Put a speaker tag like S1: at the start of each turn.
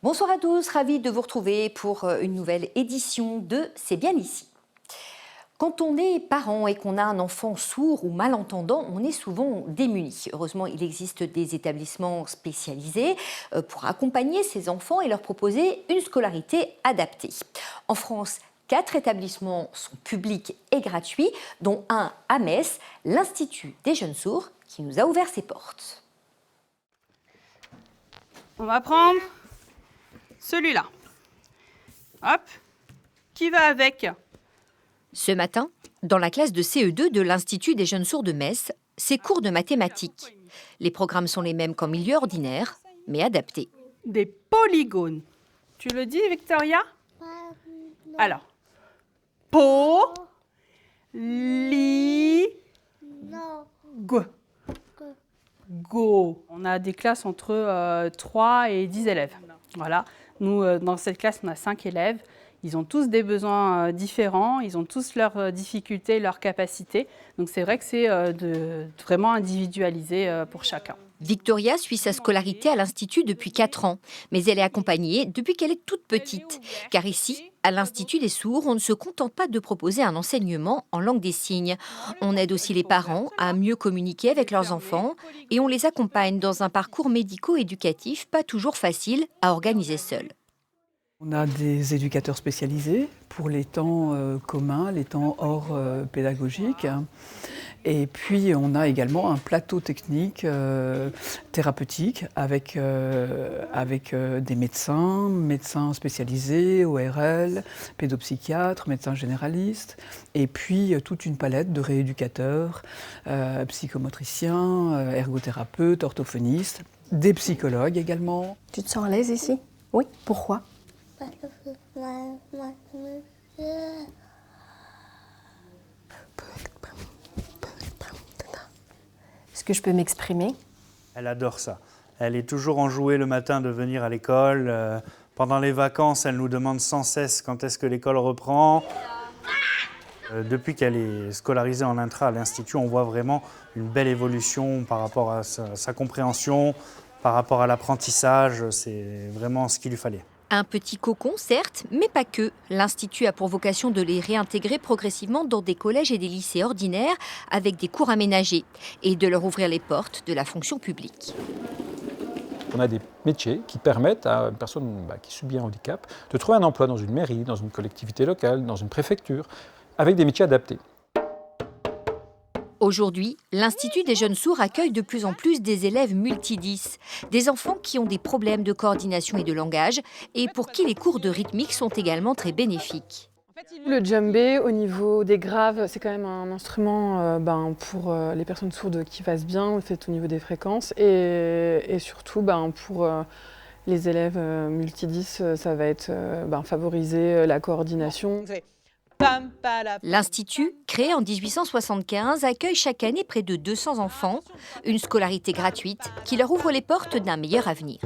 S1: Bonsoir à tous, ravie de vous retrouver pour une nouvelle édition de C'est bien ici. Quand on est parent et qu'on a un enfant sourd ou malentendant, on est souvent démuni. Heureusement, il existe des établissements spécialisés pour accompagner ces enfants et leur proposer une scolarité adaptée. En France, 4 établissements sont publics et gratuits, dont un à Metz, l'Institut des jeunes sourds, qui nous a ouvert ses portes.
S2: On va prendre celui-là. Hop. Qui va avec?
S1: Ce matin, dans la classe de CE2 de l'Institut des jeunes sourds de Metz, c'est cours de mathématiques. Les programmes sont les mêmes qu'en milieu ordinaire, mais adaptés.
S2: Des polygones. Tu le dis, Victoria? Alors, po, li, go. Go. On a des classes entre 3 et 10 élèves. Voilà. Nous, dans cette classe, on a 5 élèves. Ils ont tous des besoins différents, ils ont tous leurs difficultés, leurs capacités. Donc c'est vrai que c'est vraiment individualisé pour chacun.
S1: Victoria suit sa scolarité à l'Institut depuis 4 ans, mais elle est accompagnée depuis qu'elle est toute petite. Car ici, à l'Institut des sourds, on ne se contente pas de proposer un enseignement en langue des signes. On aide aussi les parents à mieux communiquer avec leurs enfants et on les accompagne dans un parcours médico-éducatif pas toujours facile à organiser seul.
S3: On a des éducateurs spécialisés pour les temps communs, les temps hors pédagogique. Et puis on a également un plateau technique thérapeutique avec des médecins spécialisés, ORL, pédopsychiatres, médecins généralistes, et puis toute une palette de rééducateurs, psychomotriciens, ergothérapeutes, orthophonistes, des psychologues également.
S4: Tu te sens à l'aise ici? Oui. Pourquoi? Est-ce que je peux m'exprimer?
S5: Elle adore ça. Elle est toujours enjouée le matin de venir à l'école. Pendant les vacances, elle nous demande sans cesse quand est-ce que l'école reprend. Depuis qu'elle est scolarisée en intra à l'Institut, on voit vraiment une belle évolution par rapport à sa compréhension, par rapport à l'apprentissage. C'est vraiment ce qu'il lui fallait.
S1: Un petit cocon, certes, mais pas que. L'Institut a pour vocation de les réintégrer progressivement dans des collèges et des lycées ordinaires avec des cours aménagés et de leur ouvrir les portes de la fonction publique.
S6: On a des métiers qui permettent à une personne qui subit un handicap de trouver un emploi dans une mairie, dans une collectivité locale, dans une préfecture, avec des métiers adaptés.
S1: Aujourd'hui, l'Institut des jeunes sourds accueille de plus en plus des élèves multidis, des enfants qui ont des problèmes de coordination et de langage et pour qui les cours de rythmique sont également très bénéfiques.
S4: Le djembé, au niveau des graves, c'est quand même un instrument pour les personnes sourdes qui passent bien, c'est au niveau des fréquences. Et surtout, pour les élèves multidis, ça va être favoriser la coordination.
S1: L'Institut, créé en 1875, accueille chaque année près de 200 enfants, une scolarité gratuite qui leur ouvre les portes d'un meilleur avenir.